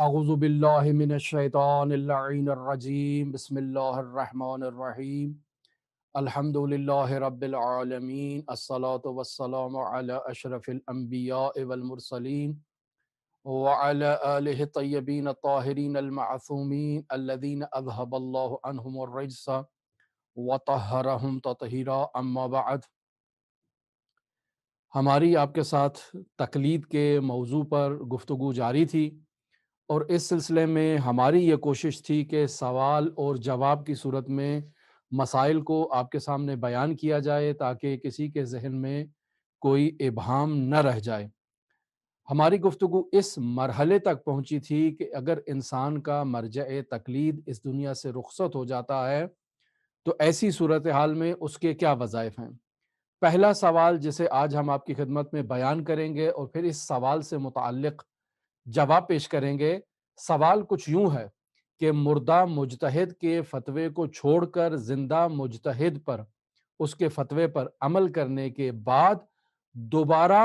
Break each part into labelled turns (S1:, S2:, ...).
S1: اعوذ باللہ من الشیطان اللعین الرجیم بسم اللہ الرحمن الرحیم الحمد للہ رب العالمین الصلاة والسلام علی اشرف الانبیاء والمرسلین وعلی آلہ الطیبین الطاہرین المعصومین الذین اذہب اللہ عنہم الرجس وطہرہم تطہیرا اما بعد۔ ہماری آپ کے ساتھ تقلید کے موضوع پر گفتگو جاری تھی، اور اس سلسلے میں ہماری یہ کوشش تھی کہ سوال اور جواب کی صورت میں مسائل کو آپ کے سامنے بیان کیا جائے تاکہ کسی کے ذہن میں کوئی ابہام نہ رہ جائے۔ ہماری گفتگو اس مرحلے تک پہنچی تھی کہ اگر انسان کا مرجع تقلید اس دنیا سے رخصت ہو جاتا ہے تو ایسی صورتحال میں اس کے کیا وظائف ہیں۔ پہلا سوال جسے آج ہم آپ کی خدمت میں بیان کریں گے اور پھر اس سوال سے متعلق جواب پیش کریں گے۔ سوال کچھ یوں ہے کہ مردہ مجتہد کے فتوے کو چھوڑ کر زندہ مجتہد پر اس کے فتوے پر عمل کرنے کے بعد دوبارہ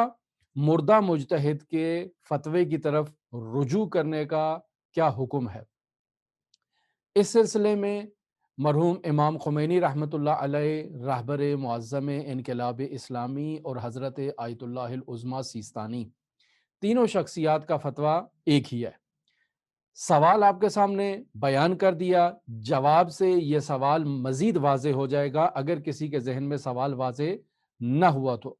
S1: مردہ مجتہد کے فتوے کی طرف رجوع کرنے کا کیا حکم ہے۔ اس سلسلے میں مرحوم امام خمینی رحمۃ اللہ علیہ، رہبر معظم انقلاب اسلامی، اور حضرت آیت اللہ العظمیٰ سیستانی، تینوں شخصیات کا فتویٰ ایک ہی ہے۔ سوال آپ کے سامنے بیان کر دیا، جواب سے یہ سوال مزید واضح ہو جائے گا اگر کسی کے ذہن میں سوال واضح نہ ہوا تو۔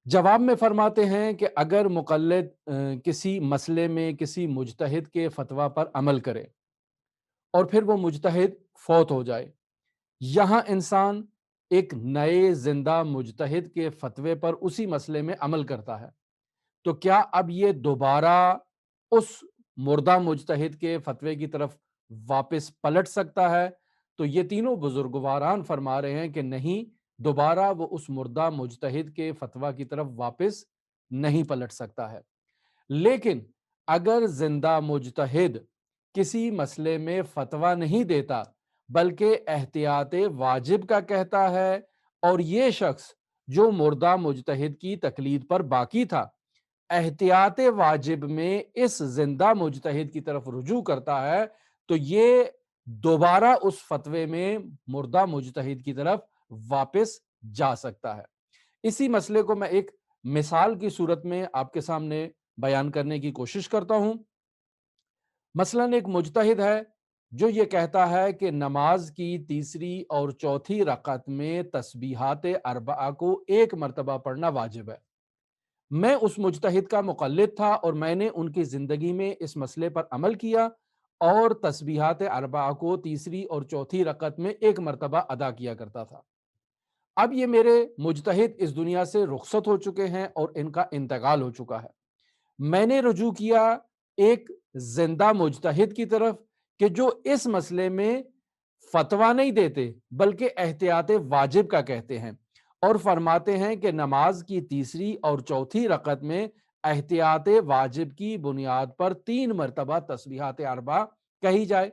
S1: جواب میں فرماتے ہیں کہ اگر مقلد کسی مسئلے میں کسی مجتہد کے فتویٰ پر عمل کرے اور پھر وہ مجتہد فوت ہو جائے، یہاں انسان ایک نئے زندہ مجتہد کے فتوے پر اسی مسئلے میں عمل کرتا ہے، تو کیا اب یہ دوبارہ اس مردہ مجتہد کے فتوے کی طرف واپس پلٹ سکتا ہے؟ تو یہ تینوں بزرگواران فرما رہے ہیں کہ نہیں، دوبارہ وہ اس مردہ مجتہد کے فتویٰ کی طرف واپس نہیں پلٹ سکتا ہے۔ لیکن اگر زندہ مجتہد کسی مسئلے میں فتویٰ نہیں دیتا بلکہ احتیاط واجب کا کہتا ہے، اور یہ شخص جو مردہ مجتہد کی تقلید پر باقی تھا احتیاط واجب میں اس زندہ مجتہد کی طرف رجوع کرتا ہے، تو یہ دوبارہ اس فتوے میں مردہ مجتہد کی طرف واپس جا سکتا ہے۔ اسی مسئلے کو میں ایک مثال کی صورت میں آپ کے سامنے بیان کرنے کی کوشش کرتا ہوں۔ مثلاً ایک مجتہد ہے جو یہ کہتا ہے کہ نماز کی تیسری اور چوتھی رکعت میں تسبیحات اربعہ کو ایک مرتبہ پڑھنا واجب ہے۔ میں اس مجتہد کا مقلد تھا اور میں نے ان کی زندگی میں اس مسئلے پر عمل کیا اور تسبیحات اربعہ کو تیسری اور چوتھی رکعت میں ایک مرتبہ ادا کیا کرتا تھا۔ اب یہ میرے مجتہد اس دنیا سے رخصت ہو چکے ہیں اور ان کا انتقال ہو چکا ہے۔ میں نے رجوع کیا ایک زندہ مجتہد کی طرف کہ جو اس مسئلے میں فتویٰ نہیں دیتے بلکہ احتیاط واجب کا کہتے ہیں، اور فرماتے ہیں کہ نماز کی تیسری اور چوتھی رکعت میں احتیاط واجب کی بنیاد پر 3 مرتبہ تسبیحات اربعہ کہی جائے۔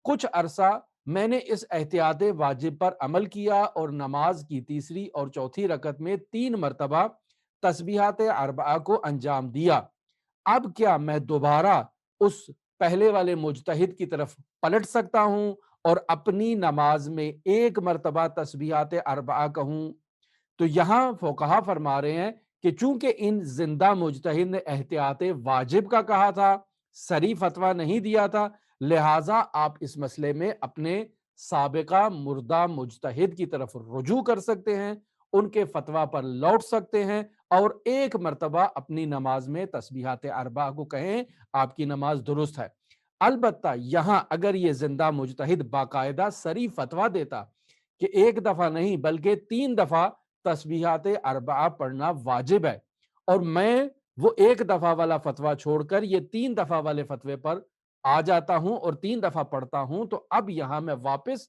S1: کچھ عرصہ میں نے اس احتیاط واجب پر عمل کیا اور نماز کی تیسری اور چوتھی رکعت میں 3 مرتبہ تسبیحات اربعہ کو انجام دیا۔ اب کیا میں دوبارہ اس پہلے والے مجتہد کی طرف پلٹ سکتا ہوں اور اپنی نماز میں ایک مرتبہ تسبیحات اربعہ کہوں؟ تو یہاں فقہا فرما رہے ہیں کہ چونکہ ان زندہ مجتہد نے احتیاط واجب کا کہا تھا، صریح فتویٰ نہیں دیا تھا، لہٰذا آپ اس مسئلے میں اپنے سابقہ مردہ مجتہد کی طرف رجوع کر سکتے ہیں، ان کے فتویٰ پر لوٹ سکتے ہیں اور ایک مرتبہ اپنی نماز میں تسبیحات اربعہ کو کہیں، آپ کی نماز درست ہے۔ البتہ یہاں اگر یہ زندہ مجتہد باقاعدہ صریح فتویٰ دیتا کہ ایک دفعہ نہیں بلکہ 3 دفعہ تسبیحات اربعہ پڑھنا واجب ہے، اور میں وہ ایک دفعہ والا فتویٰ چھوڑ کر یہ 3 دفعہ والے فتوے پر آ جاتا ہوں اور 3 دفعہ پڑھتا ہوں، تو اب یہاں میں واپس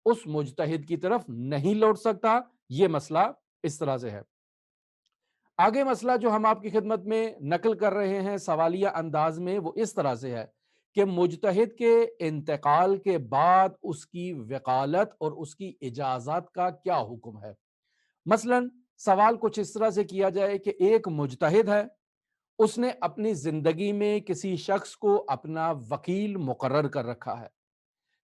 S1: اس مجتہد کی طرف نہیں لوٹ سکتا۔ یہ مسئلہ اس طرح سے ہے۔ آگے مسئلہ جو ہم آپ کی خدمت میں نقل کر رہے ہیں سوالیہ انداز میں، وہ اس طرح سے ہے کہ مجتہد کے انتقال کے بعد اس کی وکالت اور اس کی اجازت کا کیا حکم ہے۔ مثلاً سوال کچھ اس طرح سے کیا جائے کہ ایک مجتہد ہے، اس نے اپنی زندگی میں کسی شخص کو اپنا وکیل مقرر کر رکھا ہے،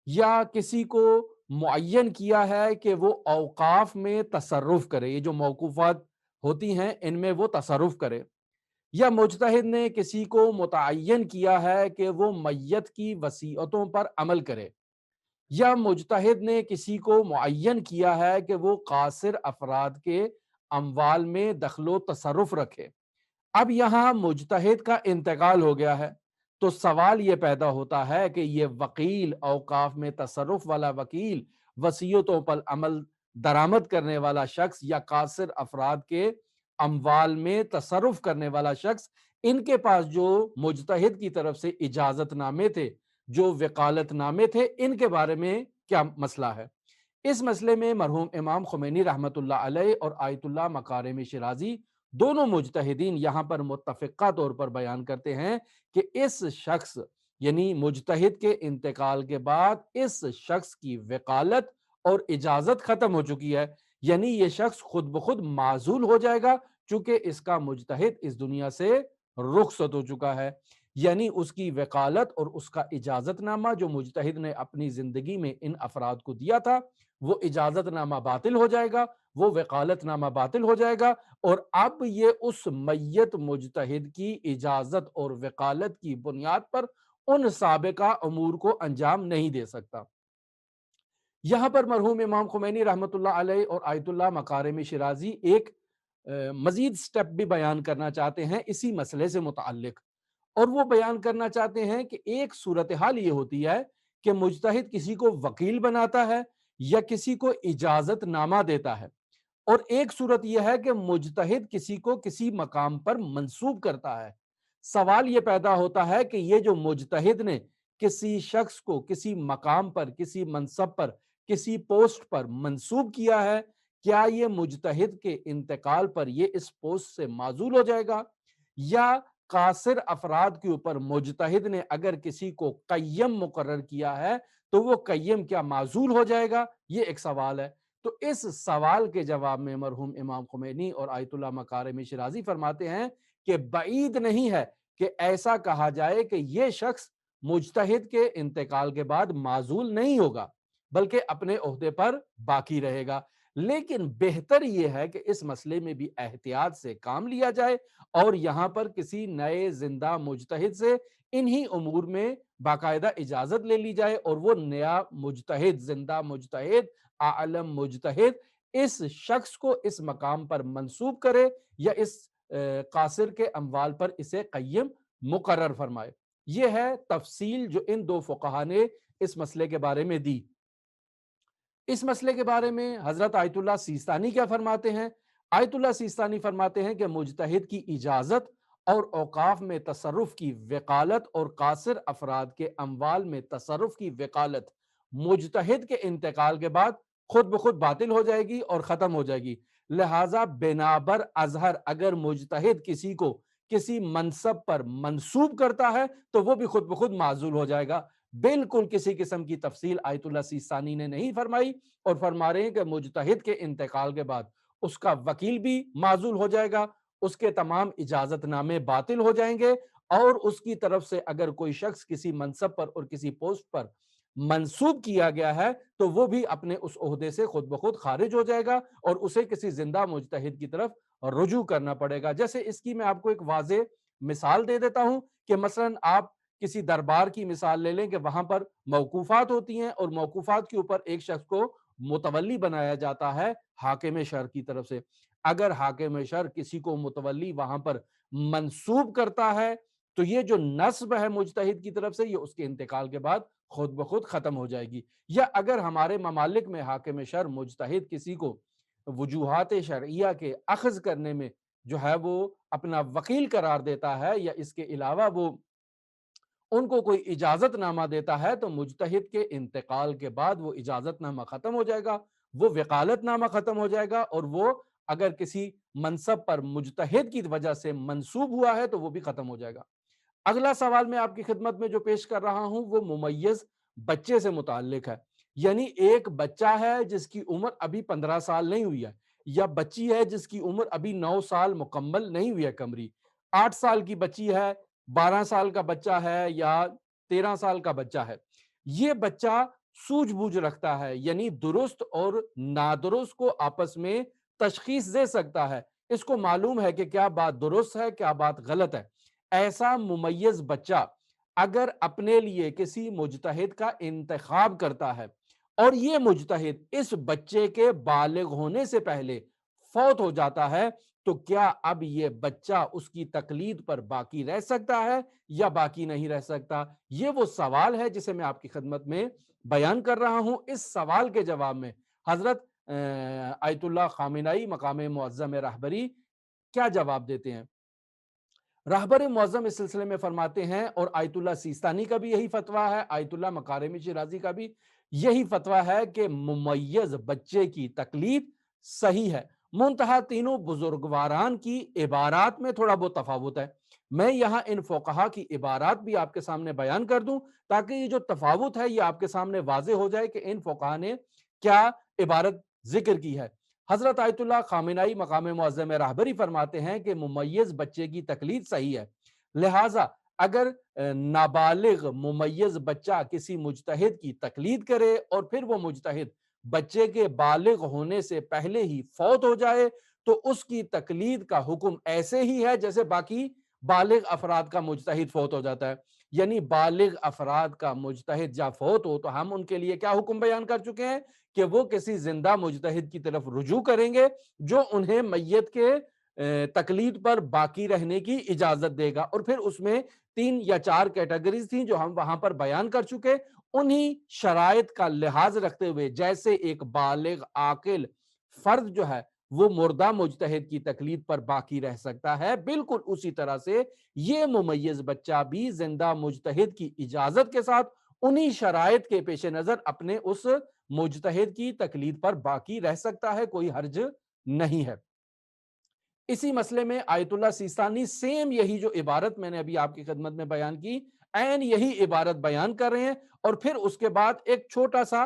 S1: یا کسی کو معین کیا ہے کہ وہ اوقاف میں تصرف کرے، یہ جو موقوفات ہوتی ہیں ان میں وہ تصرف کرے، یا مجتہد نے کسی کو متعین کیا ہے کہ وہ میت کی وصیتوں پر عمل کرے، یا مجتہد نے کسی کو معین کیا ہے کہ وہ قاصر افراد کے اموال میں دخل و تصرف رکھے۔ اب یہاں مجتہد کا انتقال ہو گیا ہے، تو سوال یہ پیدا ہوتا ہے کہ یہ وکیل، اوقاف میں تصرف والا وکیل، وصیتوں پر عمل درآمد کرنے والا شخص، یا قاصر افراد کے اموال میں تصرف کرنے والا شخص، ان کے پاس جو مجتہد کی طرف سے اجازت نامے تھے، جو وکالت نامے تھے، ان کے بارے میں کیا مسئلہ ہے؟ اس مسئلے میں مرحوم امام خمینی رحمۃ اللہ علیہ اور آیت اللہ مکارم شیرازی دونوں مجتہدین یہاں پر متفقہ طور پر بیان کرتے ہیں کہ اس شخص، یعنی مجتہد کے انتقال کے بعد اس شخص کی وکالت اور اجازت ختم ہو چکی ہے، یعنی یہ شخص خود بخود معزول ہو جائے گا، چونکہ اس کا مجتہد اس دنیا سے رخصت ہو چکا ہے۔ یعنی اس کی وکالت اور اس کا اجازت نامہ جو مجتہد نے اپنی زندگی میں ان افراد کو دیا تھا، وہ اجازت نامہ باطل ہو جائے گا، وہ وکالت نامہ باطل ہو جائے گا، اور اب یہ اس میت مجتہد کی اجازت اور وکالت کی بنیاد پر ان سابقہ امور کو انجام نہیں دے سکتا۔ یہاں پر مرحوم امام خمینی رحمۃ اللہ علیہ اور آیت اللہ مکارم شیرازی ایک مزید سٹیپ بھی بیان کرنا چاہتے ہیں اسی مسئلے سے متعلق، اور وہ بیان کرنا چاہتے ہیں کہ ایک صورتحال یہ ہوتی ہے کہ مجتہد کسی کو وکیل بناتا ہے یا کسی کو اجازت نامہ دیتا ہے، اور ایک صورت یہ ہے کہ مجتہد کسی کو کسی مقام پر منسوب کرتا ہے۔ سوال یہ پیدا ہوتا ہے کہ یہ جو مجتہد نے کسی شخص کو کسی مقام پر، کسی منصب پر، کسی پوسٹ پر منسوب کیا ہے، کیا یہ مجتہد کے انتقال پر یہ اس پوسٹ سے معزول ہو جائے گا، یا قاصر افراد کے اوپر مجتہد نے اگر کسی کو قیم مقرر کیا ہے تو وہ قیم کیا معزول ہو جائے گا؟ یہ ایک سوال ہے۔ تو اس سوال کے جواب میں مرحوم امام خمینی اور آیت اللہ مکارم شیرازی فرماتے ہیں کہ بعید نہیں ہے کہ ایسا کہا جائے کہ یہ شخص مجتہد کے انتقال کے بعد معزول نہیں ہوگا، بلکہ اپنے عہدے پر باقی رہے گا۔ لیکن بہتر یہ ہے کہ اس مسئلے میں بھی احتیاط سے کام لیا جائے، اور یہاں پر کسی نئے زندہ مجتہد سے انہی امور میں باقاعدہ اجازت لے لی جائے، اور وہ نیا مجتہد، زندہ مجتہد، عالم مجتہد اس شخص کو اس مقام پر منسوب کرے، یا اس قاصر کے اموال پر اسے قیم مقرر فرمائے۔ یہ ہے تفصیل جو ان دو فقہا نے اس مسئلے کے بارے میں دی۔ اس مسئلے کے بارے میں حضرت آیت اللہ سیستانی کیا فرماتے ہیں؟ آیت اللہ سیستانی فرماتے ہیں کہ مجتہد کی اجازت اور اوقاف میں تصرف کی وکالت اور قاصر افراد کے اموال میں تصرف کی وکالت مجتہد کے انتقال کے بعد خود بخود باطل ہو جائے گی اور ختم ہو جائے گی۔ لہٰذا بنابر اظہر اگر مجتہد کسی کو کسی منصب پر منسوب کرتا ہے تو وہ بھی خود بخود معزول ہو جائے گا۔ بالکل کسی قسم کی تفصیل آیت اللہ سیستانی نے نہیں فرمائی، اور فرما رہے ہیں کہ مجتہد کے انتقال کے بعد اس کا وکیل بھی معزول ہو جائے گا، اس کے تمام اجازت نامے باطل ہو جائیں گے، اور اس کی طرف سے اگر کوئی شخص کسی منصب پر اور کسی پوسٹ پر منسوب کیا گیا ہے تو وہ بھی اپنے اس عہدے سے خود بخود خارج ہو جائے گا، اور اسے کسی زندہ مجتہد کی طرف رجوع کرنا پڑے گا۔ جیسے اس کی میں آپ کو ایک واضح مثال دے دیتا ہوں کہ مثلا آپ کسی دربار کی مثال لے لیں کہ وہاں پر موقوفات ہوتی ہیں، اور موقوفات کے اوپر ایک شخص کو متولی بنایا جاتا ہے حاکم شہر کی طرف سے۔ اگر حاکم شہر کسی کو متولی وہاں پر منسوب کرتا ہے تو یہ جو نصب ہے مجتہد کی طرف سے یہ اس کے انتقال کے بعد خود بخود ختم ہو جائے گی۔ یا اگر ہمارے ممالک میں حاکم شہر مجتہد کسی کو وجوہات شرعیہ کے اخذ کرنے میں جو ہے وہ اپنا وکیل قرار دیتا ہے، یا اس کے علاوہ وہ ان کو کوئی اجازت نامہ دیتا ہے، تو مجتہد کے انتقال کے بعد وہ اجازت نامہ ختم ہو جائے گا، وہ وکالت نامہ ختم ہو جائے گا، اور وہ اگر کسی منصب پر مجتہد کی وجہ سے منسوب ہوا ہے تو وہ بھی ختم ہو جائے گا۔ اگلا سوال میں آپ کی خدمت میں جو پیش کر رہا ہوں وہ ممیز بچے سے متعلق ہے، یعنی ایک بچہ ہے جس کی عمر ابھی 15 سال نہیں ہوئی ہے، یا بچی ہے جس کی عمر ابھی 9 سال مکمل نہیں ہوئی ہے قمری۔ 8 سال کی بچی ہے، 12 سال کا بچہ ہے یا 13 سال کا بچہ ہے، یہ بچہ سوجھ بوجھ رکھتا ہے، یعنی درست اور نادرست کو آپس میں تشخیص دے سکتا ہے، اس کو معلوم ہے کہ کیا بات درست ہے کیا بات غلط ہے۔ ایسا ممیز بچہ اگر اپنے لیے کسی مجتہد کا انتخاب کرتا ہے اور یہ مجتہد اس بچے کے بالغ ہونے سے پہلے فوت ہو جاتا ہے، تو کیا اب یہ بچہ اس کی تقلید پر باقی رہ سکتا ہے یا باقی نہیں رہ سکتا؟ یہ وہ سوال ہے جسے میں آپ کی خدمت میں بیان کر رہا ہوں۔ اس سوال کے جواب میں حضرت آیت اللہ خامنہئی مقام معظم رہبری کیا جواب دیتے ہیں؟ رہبر معظم اس سلسلے میں فرماتے ہیں، اور آیت اللہ سیستانی کا بھی یہی فتویٰ ہے، آیت اللہ مکارم شیرازی کا بھی یہی فتویٰ ہے کہ ممیز بچے کی تقلید صحیح ہے، منتہا تینوں بزرگواران کی عبارات میں تھوڑا بہت تفاوت ہے۔ میں یہاں ان فقہا کی عبارات بھی آپ کے سامنے بیان کر دوں تاکہ یہ جو تفاوت ہے یہ آپ کے سامنے واضح ہو جائے کہ ان فقہا نے کیا عبارت ذکر کی ہے۔ حضرت آیت اللہ خامنہئی مقام معظم رہبری فرماتے ہیں کہ ممیز بچے کی تقلید صحیح ہے، لہٰذا اگر نابالغ ممیز بچہ کسی مجتہد کی تقلید کرے اور پھر وہ مجتہد بچے کے بالغ ہونے سے پہلے ہی فوت ہو جائے تو اس کی تقلید کا حکم ایسے ہی ہے جیسے باقی بالغ افراد کا مجتہد فوت ہو جاتا ہے، یعنی بالغ افراد کا مجتہد جب فوت ہو تو ہم ان کے لیے کیا حکم بیان کر چکے ہیں کہ وہ کسی زندہ مجتہد کی طرف رجوع کریں گے جو انہیں میت کے تقلید پر باقی رہنے کی اجازت دے گا، اور پھر اس میں 3 یا 4 کیٹیگریز تھیں جو ہم وہاں پر بیان کر چکے، انہی شرائط کا لحاظ رکھتے ہوئے جیسے ایک بالغ عاقل فرد جو ہے وہ مردہ مجتہد کی تقلید پر باقی رہ سکتا ہے، بالکل اسی طرح سے یہ ممیز بچہ بھی زندہ مجتہد کی اجازت کے ساتھ انہی شرائط کے پیش نظر اپنے اس مجتہد کی تقلید پر باقی رہ سکتا ہے، کوئی حرج نہیں ہے۔ اسی مسئلے میں آیت اللہ سیستانی سیم یہی جو عبارت میں نے ابھی آپ کی خدمت میں بیان کی، عین یہی عبارت بیان کر رہے ہیں اور پھر اس کے بعد ایک چھوٹا سا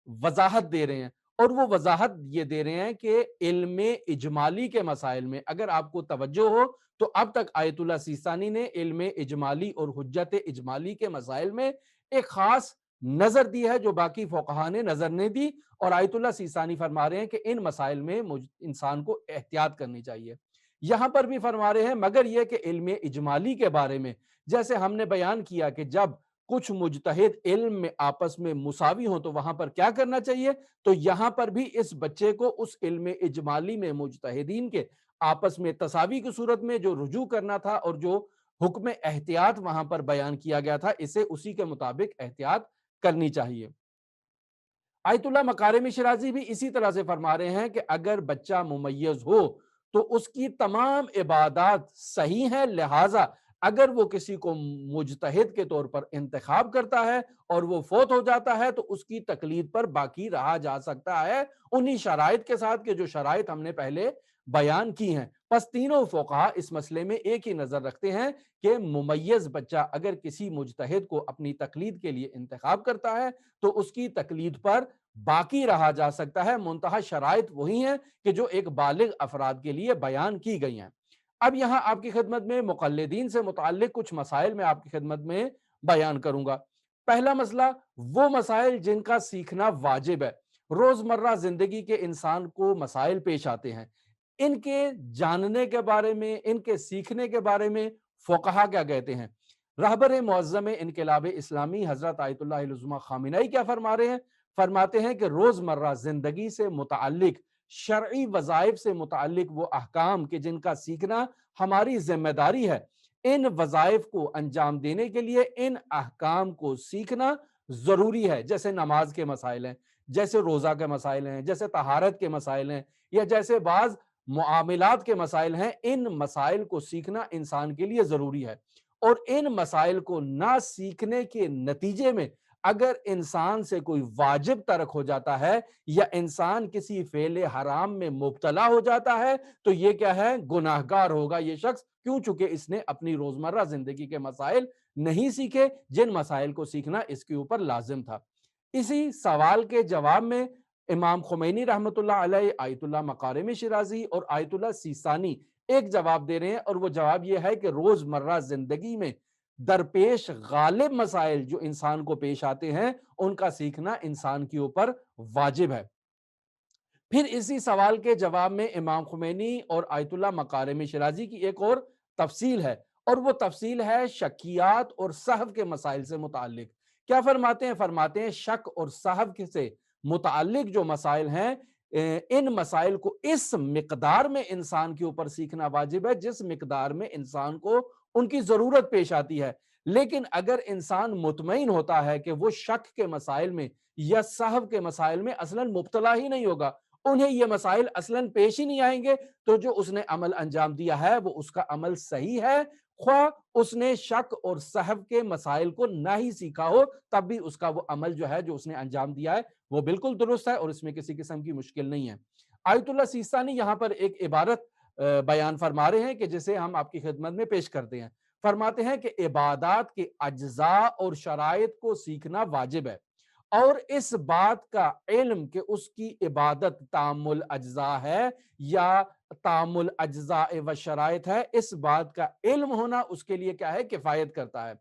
S1: وضاحت دے رہے ہیں، اور وہ وضاحت یہ دے رہے ہیں کہ علم اجمالی کے مسائل میں اگر آپ کو توجہ ہو تو اب تک آیت اللہ سیستانی نے علم اجمالی اور حجت اجمالی کے مسائل میں ایک خاص نظر دی ہے جو باقی فقہا نے نظر نہیں دی، اور آیت اللہ سیستانی فرما رہے ہیں کہ ان مسائل میں انسان کو احتیاط کرنی چاہیے۔ یہاں پر بھی فرما رہے ہیں مگر یہ کہ علم اجمالی کے بارے میں جیسے ہم نے بیان کیا کہ جب کچھ مجتہد علم میں آپس میں مساوی ہوں تو وہاں پر کیا کرنا چاہیے، تو یہاں پر بھی اس بچے کو اس علم اجمالی میں مجتہدین کے آپس میں تساوی کی صورت میں جو رجوع کرنا تھا اور جو حکم احتیاط وہاں پر بیان کیا گیا تھا اسے اسی کے مطابق احتیاط کرنی چاہیے۔ آیت اللہ مکارم شیرازی بھی اسی طرح سے فرما رہے ہیں کہ اگر بچہ ممیز ہو تو اس کی تمام عبادات صحیح ہیں، لہٰذا اگر وہ کسی کو مجتہد کے طور پر انتخاب کرتا ہے اور وہ فوت ہو جاتا ہے تو اس کی تقلید پر باقی رہا جا سکتا ہے انہی شرائط کے ساتھ کہ جو شرائط ہم نے پہلے بیان کی ہیں۔ پس تینوں فقہا اس مسئلے میں ایک ہی نظر رکھتے ہیں کہ ممیز بچہ اگر کسی مجتہد کو اپنی تقلید کے لیے انتخاب کرتا ہے تو اس کی تقلید پر باقی رہا جا سکتا ہے، منتہا شرائط وہی ہیں کہ جو ایک بالغ افراد کے لیے بیان کی گئی ہیں۔ اب یہاں آپ کی خدمت میں مقلدین سے متعلق کچھ مسائل میں آپ کی خدمت میں بیان کروں گا۔ پہلا مسئلہ وہ مسائل جن کا سیکھنا واجب ہے، روزمرہ زندگی کے انسان کو مسائل پیش آتے ہیں، ان کے جاننے کے بارے میں ان کے سیکھنے کے بارے میں فقہا کیا کہتے ہیں۔ رہبر معظم انقلاب اسلامی حضرت آیت اللہ العظمیٰ خامنہئی کیا فرما رہے ہیں؟ فرماتے ہیں کہ روزمرہ زندگی سے متعلق شرعی وظائف سے متعلق وہ احکام کہ جن کا سیکھنا ہماری ذمہ داری ہے، ان وظائف کو انجام دینے کے لیے ان احکام کو سیکھنا ضروری ہے، جیسے نماز کے مسائل ہیں، جیسے روزہ کے مسائل ہیں، جیسے طہارت کے مسائل ہیں، یا جیسے بعض معاملات کے مسائل ہیں، ان مسائل کو سیکھنا انسان کے لیے ضروری ہے۔ اور ان مسائل کو نہ سیکھنے کے نتیجے میں اگر انسان سے کوئی واجب ترک ہو جاتا ہے یا انسان کسی فعل حرام میں مبتلا ہو جاتا ہے تو یہ کیا ہے؟ گناہگار ہوگا یہ شخص، کیوں؟ چونکہ اس نے اپنی روزمرہ زندگی کے مسائل نہیں سیکھے جن مسائل کو سیکھنا اس کے اوپر لازم تھا۔ اسی سوال کے جواب میں امام خمینی رحمۃ اللہ علیہ، آیت اللہ مکارم شیرازی اور آیت اللہ سیستانی ایک جواب دے رہے ہیں، اور وہ جواب یہ ہے کہ روزمرہ زندگی میں درپیش غالب مسائل جو انسان کو پیش آتے ہیں ان کا سیکھنا انسان کے اوپر واجب ہے۔ پھر اسی سوال کے جواب میں امام خمینی اور آیت اللہ مکارم شیرازی کی ایک اور تفصیل ہے، اور وہ تفصیل ہے شکیات اور سہو کے مسائل سے متعلق۔ کیا فرماتے ہیں؟ فرماتے ہیں شک اور سہو سے متعلق جو مسائل ہیں، ان مسائل کو اس مقدار میں انسان کے اوپر سیکھنا واجب ہے جس مقدار میں انسان کو ان کی ضرورت پیش آتی ہے۔ لیکن اگر انسان مطمئن ہوتا ہے کہ وہ شک کے مسائل میں یا سہو کے مسائل میں اصلاً مبتلا ہی نہیں ہوگا، انہیں یہ مسائل اصلاً پیش ہی نہیں آئیں گے، تو جو اس نے عمل انجام دیا ہے وہ اس کا عمل صحیح ہے، خواہ اس نے شک اور سہو کے مسائل کو نہ ہی سیکھا ہو، تب بھی اس کا وہ عمل جو ہے جو اس نے انجام دیا ہے وہ بالکل درست ہے، اور اس میں کسی قسم کی مشکل نہیں ہے۔ آیت اللہ سیستانی یہاں پر ایک عبارت بیان فرما رہے ہیں کہ جسے ہم آپ کی خدمت میں پیش کرتے ہیں۔ فرماتے ہیں کہ عبادات کے اجزاء اور شرائط کو سیکھنا واجب ہے، اور اس بات کا علم کہ اس کی عبادت تامل اجزاء ہے یا تامل اجزاء و شرائط ہے، اس بات کا علم ہونا اس کے لیے کیا ہے؟ کفایت کرتا ہے۔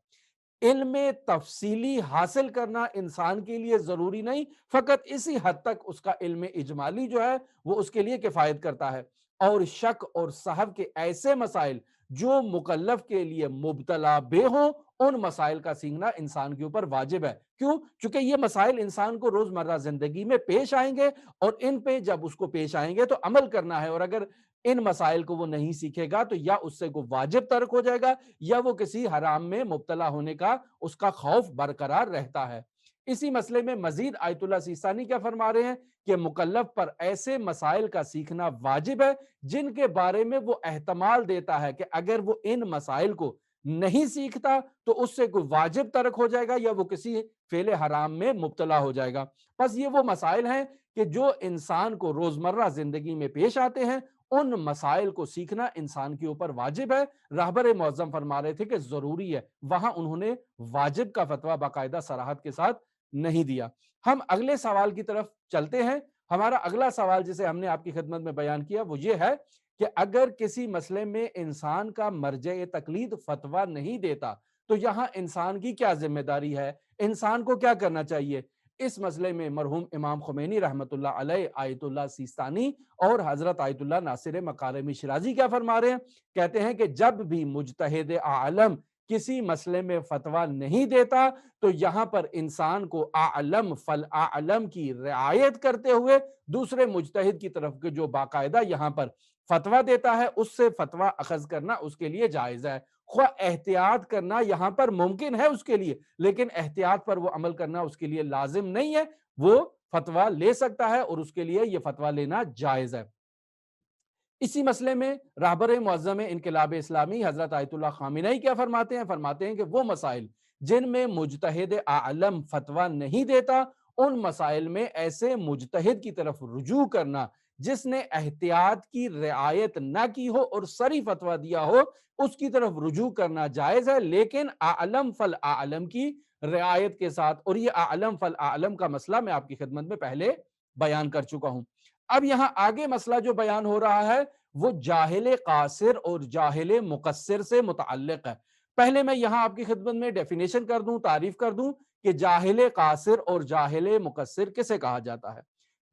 S1: علم تفصیلی حاصل کرنا انسان کے لیے ضروری نہیں، فقط اسی حد تک اس کا علم اجمالی جو ہے وہ اس کے لیے کفایت کرتا ہے۔ اور شک اور سہو کے ایسے مسائل جو مکلف کے لیے مبتلا بے ہوں، ان مسائل کا سیکھنا انسان کے اوپر واجب ہے۔ کیوں؟ چونکہ یہ مسائل انسان کو روزمرہ زندگی میں پیش آئیں گے، اور ان پہ جب اس کو پیش آئیں گے تو عمل کرنا ہے، اور اگر ان مسائل کو وہ نہیں سیکھے گا تو یا اس سے کوئی واجب ترک ہو جائے گا، یا وہ کسی حرام میں مبتلا ہونے کا اس کا خوف برقرار رہتا ہے۔ اسی مسئلے میں مزید آیت اللہ سیستانی کیا فرما رہے ہیں کہ مکلف پر ایسے مسائل کا سیکھنا واجب ہے جن کے بارے میں وہ احتمال دیتا ہے کہ اگر وہ ان مسائل کو نہیں سیکھتا تو اس سے کوئی واجب ترک ہو جائے گا یا وہ کسی فعل حرام میں مبتلا ہو جائے گا۔ بس یہ وہ مسائل ہیں کہ جو انسان کو روزمرہ زندگی میں پیش آتے ہیں، ان مسائل کو سیکھنا انسان کے اوپر واجب ہے۔ رہبر معظم فرما رہے تھے کہ ضروری ہے، وہاں انہوں نے واجب کا فتویٰ باقاعدہ صراحت کے ساتھ نہیں دیا۔ ہم اگلے سوال کی طرف چلتے ہیں۔ ہمارا اگلا سوال جسے ہم نے آپ کی خدمت میں بیان کیا وہ یہ ہے کہ اگر کسی مسئلے میں انسان کا مرجع تقلید فتویٰ نہیں دیتا تو یہاں انسان کی کیا ذمہ داری ہے؟ انسان کو کیا کرنا چاہیے؟ اس مسئلے میں مرحوم امام خمینی رحمۃ اللہ علیہ، آیت اللہ سیستانی اور حضرت آیت اللہ ناصر مکارمی شیرازی کیا فرما رہے ہیں؟ کہتے ہیں کہ جب بھی مجتہد عالم کسی مسئلے میں فتویٰ نہیں دیتا تو یہاں پر انسان کو اعلم فالاعلم کی رعایت کرتے ہوئے دوسرے مجتہد کی طرف کے جو باقاعدہ یہاں پر فتویٰ دیتا ہے اس سے فتویٰ اخذ کرنا اس کے لیے جائز ہے۔ خواہ احتیاط کرنا یہاں پر ممکن ہے اس کے لیے، لیکن احتیاط پر وہ عمل کرنا اس کے لیے لازم نہیں ہے۔ وہ فتویٰ لے سکتا ہے اور اس کے لیے یہ فتویٰ لینا جائز ہے۔ اسی مسئلے میں رہبر معظم انقلاب اسلامی حضرت آیت اللہ خامنئی کیا فرماتے ہیں؟ فرماتے ہیں کہ وہ مسائل جن میں مجتہد اعلم فتویٰ نہیں دیتا، ان مسائل میں ایسے مجتہد کی طرف رجوع کرنا جس نے احتیاط کی رعایت نہ کی ہو اور صریح فتویٰ دیا ہو، اس کی طرف رجوع کرنا جائز ہے، لیکن اعلم فالاعلم کی رعایت کے ساتھ۔ اور یہ اعلم فالاعلم کا مسئلہ میں آپ کی خدمت میں پہلے بیان کر چکا ہوں۔ اب یہاں آگے مسئلہ جو بیان ہو رہا ہے وہ جاہل قاصر اور جاہل مقصر سے متعلق ہے۔ پہلے میں یہاں آپ کی خدمت میں ڈیفینیشن کر دوں، تعریف کر دوں کہ جاہل قاصر اور جاہل مقصر کسے کہا جاتا ہے۔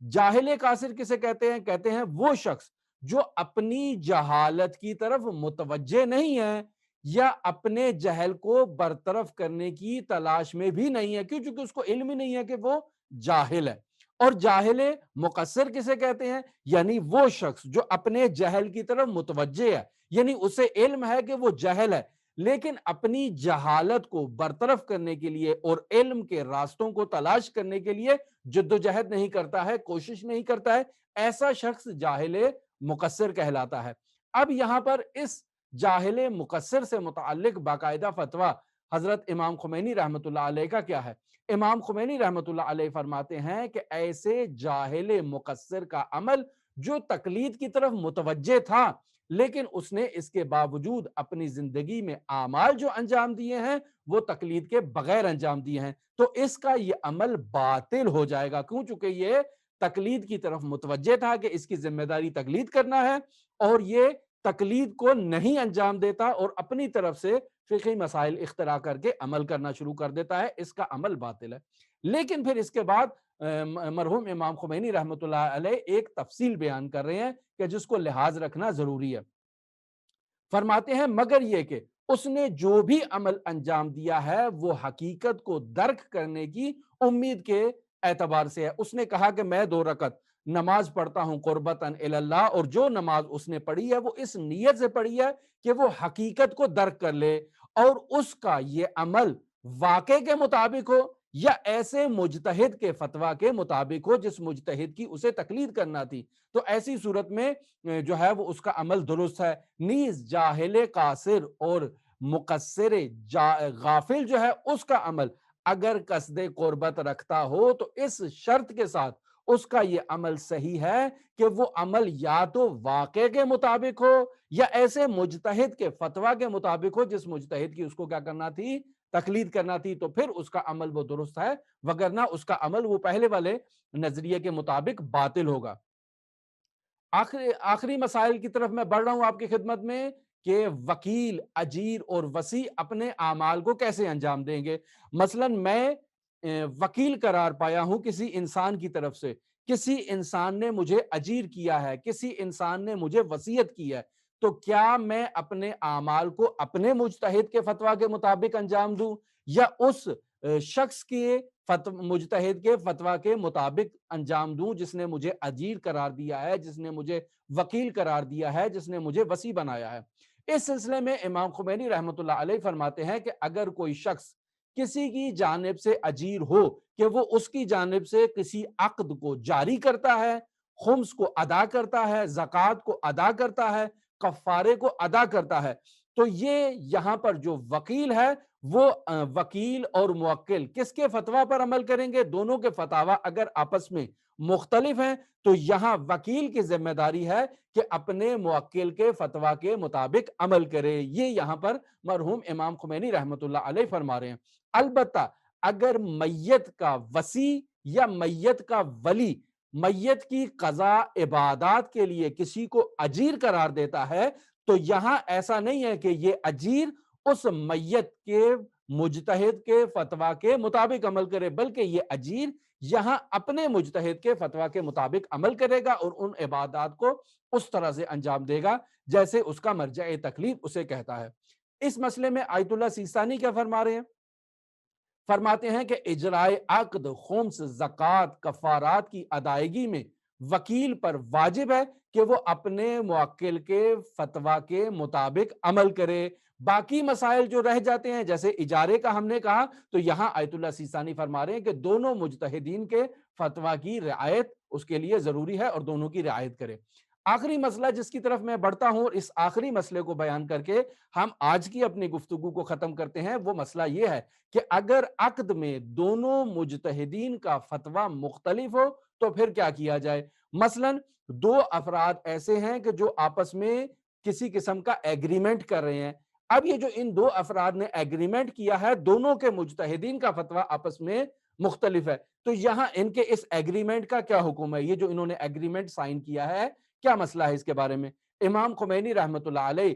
S1: جاہل قاصر کسے کہتے ہیں؟ کہتے ہیں وہ شخص جو اپنی جہالت کی طرف متوجہ نہیں ہے یا اپنے جہل کو برطرف کرنے کی تلاش میں بھی نہیں ہے، کیوں؟ چونکہ اس کو علم ہی نہیں ہے کہ وہ جاہل ہے۔ اور جاہل مقصر کسے کہتے ہیں؟ یعنی وہ شخص جو اپنے جہل کی طرف متوجہ ہے، یعنی اسے علم ہے کہ وہ جاہل ہے، لیکن اپنی جہالت کو برطرف کرنے کے لیے اور علم کے راستوں کو تلاش کرنے کے لیے جدوجہد نہیں کرتا ہے، کوشش نہیں کرتا ہے، ایسا شخص جاہل مقصر کہلاتا ہے۔ اب یہاں پر اس جاہل مقصر سے متعلق باقاعدہ فتویٰ حضرت امام خمینی رحمۃ اللہ علیہ کا کیا ہے؟ امام خمینی رحمۃ اللہ علیہ فرماتے ہیں کہ ایسے جاہل مقصر کا عمل جو تقلید کی طرف متوجہ تھا لیکن اس نے اس کے باوجود اپنی زندگی میں اعمال جو انجام دیے ہیں وہ تقلید کے بغیر انجام دیے ہیں، تو اس کا یہ عمل باطل ہو جائے گا، کیوں؟ چونکہ یہ تقلید کی طرف متوجہ تھا کہ اس کی ذمہ داری تقلید کرنا ہے، اور یہ تقلید کو نہیں انجام دیتا اور اپنی طرف سے فقہی مسائل اختراع کر کے عمل کرنا شروع کر دیتا ہے، اس کا عمل باطل ہے۔ لیکن پھر اس کے بعد مرحوم امام خمینی رحمۃ اللہ علیہ ایک تفصیل بیان کر رہے ہیں کہ جس کو لحاظ رکھنا ضروری ہے۔ فرماتے ہیں مگر یہ کہ اس نے جو بھی عمل انجام دیا ہے وہ حقیقت کو درک کرنے کی امید کے اعتبار سے ہے۔ اس نے کہا کہ میں 2 رکعت نماز پڑھتا ہوں قربتاً الی اللہ، اور جو نماز اس نے پڑھی ہے وہ اس نیت سے پڑھی ہے کہ وہ حقیقت کو درک کر لے، اور اس کا یہ عمل واقع کے مطابق ہو یا ایسے مجتہد کے فتویٰ کے مطابق ہو جس مجتہد کی اسے تقلید کرنا تھی، تو ایسی صورت میں جو ہے وہ اس کا عمل درست ہے۔ نیز جاہل قاصر اور مقصر غافل جو ہے اس کا عمل اگر قصد قربت رکھتا ہو تو اس شرط کے ساتھ اس کا یہ عمل صحیح ہے کہ وہ عمل یا تو واقع کے مطابق ہو یا ایسے مجتہد کے فتویٰ کے مطابق ہو جس مجتہد کی اس کو کیا کرنا تھی، تقلید کرنا تھی، تو پھر اس کا عمل وہ درست ہے، وگرنہ اس کا عمل وہ پہلے والے نظریے کے مطابق باطل ہوگا۔ آخری مسائل کی طرف میں بڑھ رہا ہوں آپ کی خدمت میں کہ وکیل، اجیر اور وصی اپنے اعمال کو کیسے انجام دیں گے۔ مثلا میں وکیل قرار پایا ہوں کسی انسان کی طرف سے، کسی انسان نے مجھے اجیر کیا ہے، کسی انسان نے مجھے وصیت کی ہے، تو کیا میں اپنے اعمال کو اپنے مجتہد کے فتویٰ کے مطابق انجام دوں یا اس شخص کے مجتہد کے فتویٰ کے مطابق انجام دوں جس نے مجھے اجیر قرار دیا ہے، جس نے مجھے وکیل قرار دیا ہے، جس نے مجھے وصی بنایا ہے۔ اس سلسلے میں امام خمینی رحمۃ اللہ علیہ فرماتے ہیں کہ اگر کوئی شخص کسی کی جانب سے اجیر ہو کہ وہ اس کی جانب سے کسی عقد کو جاری کرتا ہے، خمس کو ادا کرتا ہے، زکوٰۃ کو ادا کرتا ہے، کفارے کو ادا کرتا ہے، تو یہ یہاں پر جو وکیل ہے وہ وکیل اور موکل کس کے فتویٰ پر عمل کریں گے؟ دونوں کے فتاویٰ اگر آپس میں مختلف ہیں تو یہاں وکیل کی ذمہ داری ہے کہ اپنے موکل کے فتویٰ کے مطابق عمل کرے۔ یہ یہاں پر مرحوم امام خمینی رحمۃ اللہ علیہ فرما رہے ہیں۔ البتہ اگر میت کا وصی یا میت کا ولی میت کی قضاء عبادات کے لیے کسی کو اجیر قرار دیتا ہے تو یہاں ایسا نہیں ہے کہ یہ اجیر اس میت کے مجتہد کے فتویٰ کے مطابق عمل کرے، بلکہ یہ اجیر یہاں اپنے مجتہد کے فتویٰ کے مطابق عمل کرے گا اور ان عبادات کو اس طرح سے انجام دے گا جیسے اس کا مرجع تکلیف اسے کہتا ہے۔ اس مسئلے میں آیت اللہ سیستانی کیا فرما رہے ہیں؟ فرماتے ہیں کہ اجرائے عقد، خمس، زکوٰۃ، کفارات کی ادائیگی میں وکیل پر واجب ہے کہ وہ اپنے موکل کے فتویٰ کے مطابق عمل کرے۔ باقی مسائل جو رہ جاتے ہیں جیسے اجارے کا ہم نے کہا، تو یہاں آیت اللہ سیستانی فرما رہے ہیں کہ دونوں مجتہدین کے فتویٰ کی رعایت اس کے لیے ضروری ہے اور دونوں کی رعایت کرے۔ آخری مسئلہ جس کی طرف میں بڑھتا ہوں اور اس آخری مسئلے کو بیان کر کے ہم آج کی اپنی گفتگو کو ختم کرتے ہیں، وہ مسئلہ یہ ہے کہ اگر عقد میں دونوں مجتہدین کا فتویٰ مختلف ہو تو پھر کیا کیا جائے؟ مثلا 2 افراد ایسے ہیں کہ جو آپس میں کسی قسم کا ایگریمنٹ کر رہے ہیں۔ اب یہ جو ان 2 افراد نے ایگریمنٹ کیا ہے، دونوں کے مجتہدین کا فتویٰ آپس میں مختلف ہے، تو یہاں ان کے اس ایگریمنٹ کا کیا حکم ہے؟ یہ جو انہوں نے ایگریمنٹ سائن کیا ہے، کیا مسئلہ ہے اس کے بارے میں؟ امام خمینی رحمۃ اللہ علیہ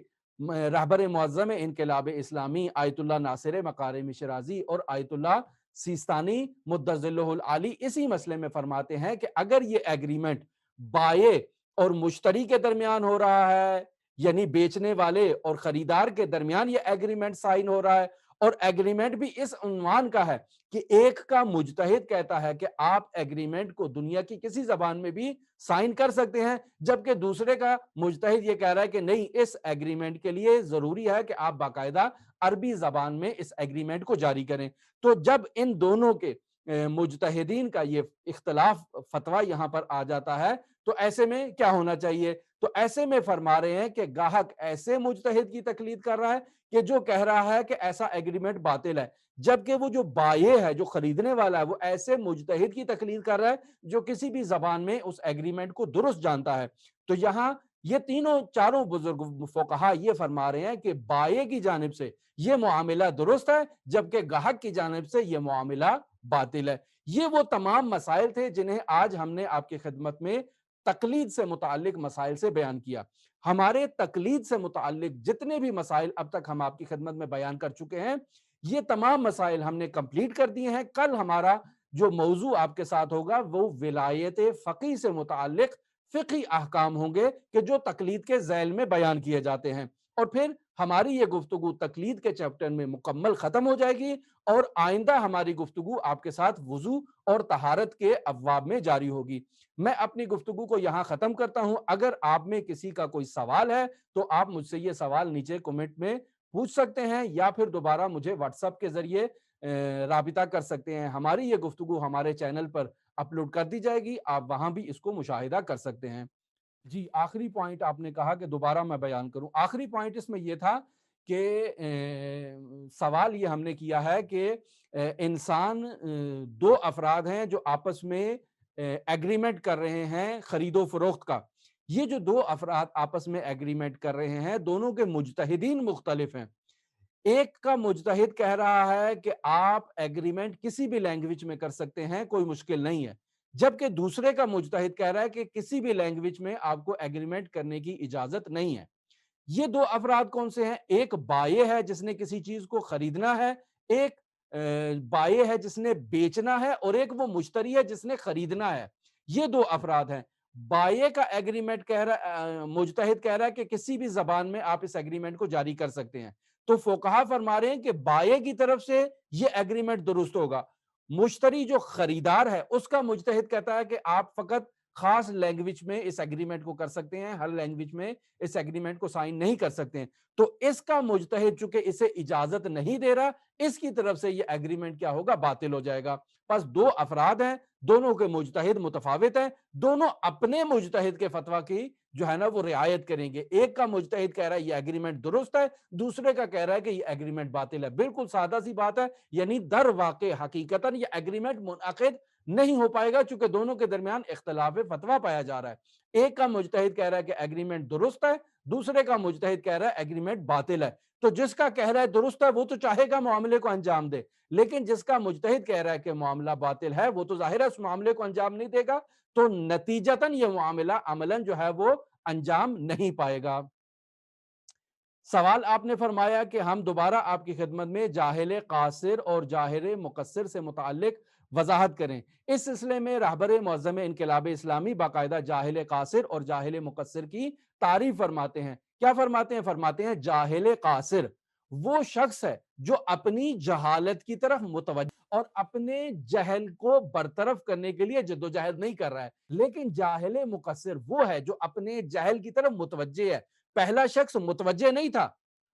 S1: رہبر معظم انقلاب اسلامی آیت اللہ ناصر مکارم شرازی اور آیت اللہ سیستانی مدظ ظلہ العالی اسی مسئلے میں فرماتے ہیں کہ اگر یہ ایگریمنٹ بائع اور مشتری کے درمیان ہو رہا ہے، یعنی بیچنے والے اور خریدار کے درمیان یہ ایگریمنٹ سائن ہو رہا ہے، اور ایگریمنٹ بھی اس عنوان کا ہے کہ ایک کا مجتہد کہتا ہے کہ آپ ایگریمنٹ کو دنیا کی کسی زبان میں بھی سائن کر سکتے ہیں، جبکہ دوسرے کا مجتہد یہ کہہ رہا ہے کہ نہیں، اس ایگریمنٹ کے لیے ضروری ہے کہ آپ باقاعدہ عربی زبان میں اس ایگریمنٹ کو جاری کریں۔ تو جب ان دونوں کے مجتہدین کا یہ اختلاف فتویٰ یہاں پر آ جاتا ہے تو ایسے میں کیا ہونا چاہیے؟ تو ایسے میں فرما رہے ہیں کہ گاہک ایسے مجتہد کی تقلید کر رہا ہے کہ جو کہہ رہا ہے کہ ایسا ایگریمنٹ باطل ہے، جبکہ وہ جو بائع ہے، جو خریدنے والا ہے، وہ ایسے مجتہد کی تقلید کر رہا ہے جو کسی بھی زبان میں اس ایگریمنٹ کو درست جانتا ہے۔ تو یہاں یہ چاروں بزرگ فقہا یہ فرما رہے ہیں کہ بائع کی جانب سے یہ معاملہ درست ہے جبکہ گاہک کی جانب سے یہ معاملہ باطل ہے۔ یہ وہ تمام مسائل تھے جنہیں آج ہم نے آپ کی خدمت میں تقلید سے متعلق مسائل سے بیان کیا۔ ہمارے تقلید سے متعلق جتنے بھی مسائل اب تک ہم آپ کی خدمت میں بیان کر چکے ہیں، یہ تمام مسائل ہم نے کمپلیٹ کر دیے ہیں۔ کل ہمارا جو موضوع آپ کے ساتھ ہوگا وہ ولایت فقیہ سے متعلق فقہی احکام ہوں گے کہ جو تقلید کے ذیل میں بیان کیے جاتے ہیں، اور پھر ہماری یہ گفتگو تقلید کے چیپٹر میں مکمل ختم ہو جائے گی، اور آئندہ ہماری گفتگو آپ کے ساتھ وضو اور طہارت کے ابواب میں جاری ہوگی۔ میں اپنی گفتگو کو یہاں ختم کرتا ہوں۔ اگر آپ میں کسی کا کوئی سوال ہے تو آپ مجھ سے یہ سوال نیچے کمنٹ میں پوچھ سکتے ہیں، یا پھر دوبارہ مجھے واٹس ایپ کے ذریعے رابطہ کر سکتے ہیں۔ ہماری یہ گفتگو ہمارے چینل پر اپلوڈ کر دی جائے گی، آپ وہاں بھی اس کو مشاہدہ کر سکتے ہیں۔ جی، آخری پوائنٹ آپ نے کہا کہ دوبارہ میں بیان کروں۔ آخری پوائنٹ اس میں یہ تھا کہ سوال یہ ہم نے کیا ہے کہ انسان دو افراد ہیں جو آپس میں ایگریمنٹ کر رہے ہیں خرید و فروخت کا۔ یہ جو دو افراد آپس میں ایگریمنٹ کر رہے ہیں، دونوں کے مجتہدین مختلف ہیں۔ ایک کا مجتہد کہہ رہا ہے کہ آپ ایگریمنٹ کسی بھی لینگویج میں کر سکتے ہیں، کوئی مشکل نہیں ہے، جبکہ دوسرے کا مجتہد کہہ رہا ہے کہ کسی بھی لینگویج میں آپ کو ایگریمنٹ کرنے کی اجازت نہیں ہے۔ یہ دو افراد کون سے ہیں؟ ایک بائع ہے جس نے کسی چیز کو خریدنا ہے، ایک بائع ہے جس نے بیچنا ہے، اور ایک وہ مشتری ہے جس نے خریدنا ہے۔ یہ دو افراد ہیں۔ بائع کا ایگریمنٹ کہہ رہا، مجتہد کہہ رہا ہے کہ کسی بھی زبان میں آپ اس ایگریمنٹ کو جاری کر سکتے ہیں، تو فقہا فرما رہے ہیں کہ بائع کی طرف سے یہ ایگریمنٹ درست ہوگا۔ مشتری جو خریدار ہے اس کا مجتہد کہتا ہے کہ آپ فقط خاص لینگویج میں اس ایگریمنٹ کو کر سکتے ہیں، ہر لینگویج میں اس ایگریمنٹ کو سائن نہیں کر سکتے ہیں۔ تو اس کا مجتہد چونکہ اسے اجازت نہیں دے رہا، اس کی طرف سے یہ ایگریمنٹ کیا ہوگا؟ باطل ہو جائے گا۔ پس دو افراد ہیں، دونوں کے مجتہد متفاوت ہیں، دونوں اپنے مجتہد کے فتویٰ کی جو ہے نا وہ رعایت کریں گے۔ ایک کا مجتہد کہہ رہا ہے یہ ایگریمنٹ درست ہے، دوسرے کا کہہ رہا ہے کہ یہ ایگریمنٹ باطل ہے۔ بالکل سادہ سی بات ہے، یعنی در واقع حقیقتاً یہ ایگریمنٹ منعقد نہیں ہو پائے گا، چونکہ دونوں کے درمیان اختلاف فتویٰ پایا جا رہا ہے۔ ایک کا مجتہد کہہ رہا ہے کہ ایگریمنٹ درست ہے، دوسرے کا مجتہد کہہ رہا ہے ایگریمنٹ باطل ہے۔ تو جس کا کہہ رہا ہے درست ہے وہ تو چاہے گا معاملے کو انجام دے، لیکن جس کا مجتہد کہہ رہا ہے کہ معاملہ باطل ہے وہ تو ظاہر ہے اس معاملے کو انجام نہیں دے گا، تو نتیجتاً یہ معاملہ عملاً جو ہے وہ انجام نہیں پائے گا۔ سوال آپ نے فرمایا کہ ہم دوبارہ آپ کی خدمت میں جاہل قاصر اور جاہل مقصر سے متعلق وضاحت کریں۔ اس سلسلے میں رہبر معظم انقلاب اسلامی باقاعدہ جاہل قاصر اور جاہل مقصر کی تعریف فرماتے ہیں۔ کیا فرماتے ہیں؟ فرماتے ہیں جاہل قاصر وہ شخص ہے جو اپنی جہالت کی طرف متوجہ اور اپنے جہل کو برطرف کرنے کے لیے جدوجہد نہیں کر رہا ہے، لیکن جاہل مقصر وہ ہے جو اپنے جہل کی طرف متوجہ ہے۔ پہلا شخص متوجہ نہیں تھا،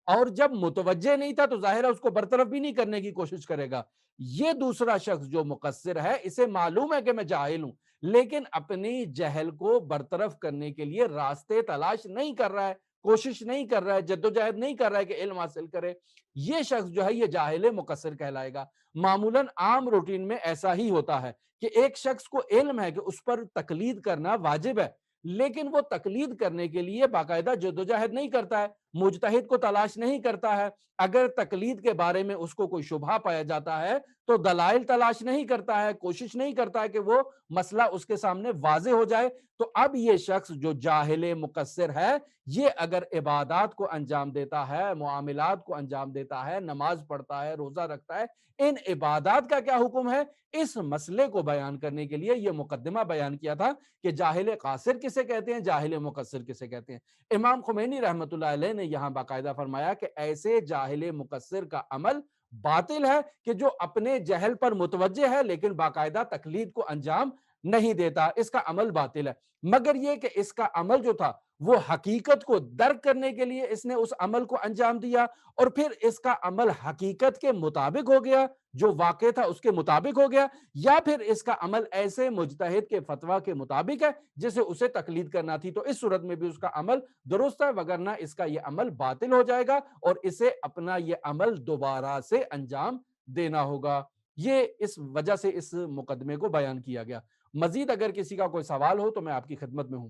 S1: اور جب متوجہ نہیں تھا تو ظاہر ہے اس کو برطرف بھی نہیں کرنے کی کوشش کرے گا۔ یہ دوسرا شخص جو مقصر ہے، اسے معلوم ہے کہ میں جاہل ہوں، لیکن اپنی جہل کو برطرف کرنے کے لیے راستے تلاش نہیں کر رہا ہے، کوشش نہیں کر رہا ہے، جدوجہد نہیں کر رہا ہے کہ علم حاصل کرے۔ یہ شخص جو ہے یہ جاہل مقصر کہلائے گا۔ معمولاً عام روٹین میں ایسا ہی ہوتا ہے کہ ایک شخص کو علم ہے کہ اس پر تقلید کرنا واجب ہے، لیکن وہ تقلید کرنے کے لیے باقاعدہ جدوجہد نہیں کرتا ہے، مجتہد کو تلاش نہیں کرتا ہے۔ اگر تقلید کے بارے میں اس کو کوئی شبہہ پایا جاتا ہے تو دلائل تلاش نہیں کرتا ہے، کوشش نہیں کرتا ہے کہ وہ مسئلہ اس کے سامنے واضح ہو جائے۔ تو اب یہ شخص جو جاہل مقصر ہے، یہ اگر عبادات کو انجام دیتا ہے، معاملات کو انجام دیتا ہے، نماز پڑھتا ہے، روزہ رکھتا ہے، ان عبادات کا کیا حکم ہے، اس مسئلے کو بیان کرنے کے لیے یہ مقدمہ بیان کیا تھا کہ جاہل قاصر کسے کہتے ہیں، جاہل مقصر کسے کہتے ہیں۔ امام خمینی رحمۃ اللہ علیہ نے یہاں باقاعدہ فرمایا کہ ایسے جاہل مقصر کا عمل باطل ہے کہ جو اپنے جہل پر متوجہ ہے لیکن باقاعدہ تقلید کو انجام نہیں دیتا، اس کا عمل باطل ہے۔ مگر یہ کہ اس کا عمل جو تھا وہ حقیقت کو درک کرنے کے لیے اس نے اس عمل کو انجام دیا، اور پھر اس کا عمل حقیقت کے مطابق ہو گیا، جو واقع تھا اس کے مطابق ہو گیا، یا پھر اس کا عمل ایسے مجتہد کے فتویٰ کے مطابق ہے جسے اسے تقلید کرنا تھی، تو اس صورت میں بھی اس کا عمل درست ہے، وگرنہ اس کا یہ عمل باطل ہو جائے گا اور اسے اپنا یہ عمل دوبارہ سے انجام دینا ہوگا۔ یہ اس وجہ سے اس مقدمے کو بیان کیا گیا۔ مزید اگر کسی کا کوئی سوال ہو تو میں آپ کی خدمت میں ہوں۔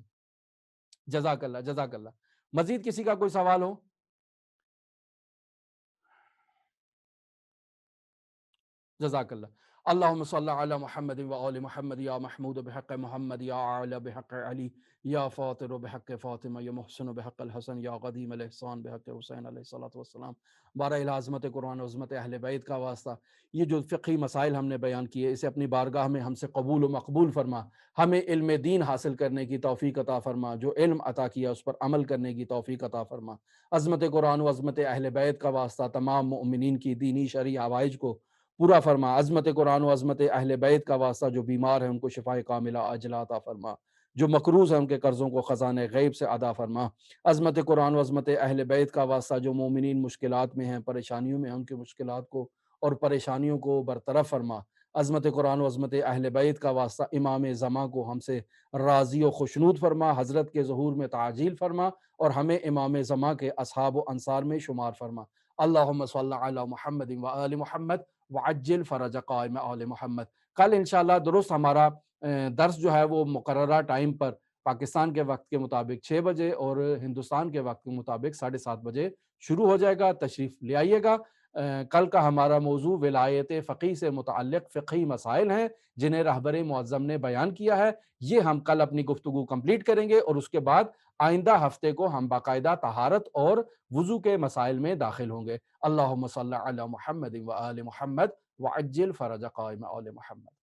S1: جزاک اللہ، جزاک اللہ۔ مزید کسی کا کوئی سوال ہو؟ جزاک اللہ۔ اللهم صل على محمد وآل محمد يا محمود بحق محمد يا أعلى بحق علي يا فاطر بحق فاطمة يا محسن بحق الحسن يا قديم الإحسان بحق حسین علیہ الصلوۃ والسلام۔ بارہ عظمت قرآن و عظمت اہل بیت کا واسطہ یہ جو فقہی مسائل ہم نے بیان کیے اسے اپنی بارگاہ میں ہم سے قبول و مقبول فرما، ہمیں علم دین حاصل کرنے کی توفیق عطا فرما، جو علم عطا کیا اس پر عمل کرنے کی توفیق عطا فرما۔ عظمت قرآن و عظمت اہل بیت کا واسطہ تمام مؤمنین کی دینی شرعی حوائج کو پورا فرما۔ عظمت قرآن و عظمت اہل بیت کا واسطہ جو بیمار ہیں ان کو شفائے کاملہ عاجلہ عطا فرما، جو مقروض ہیں ان کے قرضوں کو خزانہ غیب سے ادا فرما۔ عظمت قرآن و عظمت اہل بیت کا واسطہ جو مومنین مشکلات میں ہیں، پریشانیوں میں ہیں، ان کی مشکلات کو اور پریشانیوں کو برطرف فرما۔ عظمت قرآن و عظمت اہل بیت کا واسطہ امام زماں کو ہم سے راضی و خوشنود فرما، حضرت کے ظہور میں تعجیل فرما اور ہمیں امام زماں کے اصحاب و انصار میں شمار فرما۔ اللہم صلی علی محمد و آل محمد وعجل فرج قائم آل محمد۔ کل انشاءاللہ درست ہمارا درس جو ہے وہ مقررہ ٹائم پر پاکستان کے وقت کے مطابق 6 بجے اور ہندوستان کے وقت کے مطابق 7:30 بجے شروع ہو جائے گا، تشریف لے آئیے گا۔ کل کا ہمارا موضوع ولایت فقیہ سے متعلق فقہی مسائل ہیں جنہیں رہبر معظم نے بیان کیا ہے، یہ ہم کل اپنی گفتگو کمپلیٹ کریں گے اور اس کے بعد آئندہ ہفتے کو ہم باقاعدہ طہارت اور وضو کے مسائل میں داخل ہوں گے۔ اللہم صلی علی محمد و آل محمد وعجل فرج قائم آل محمد۔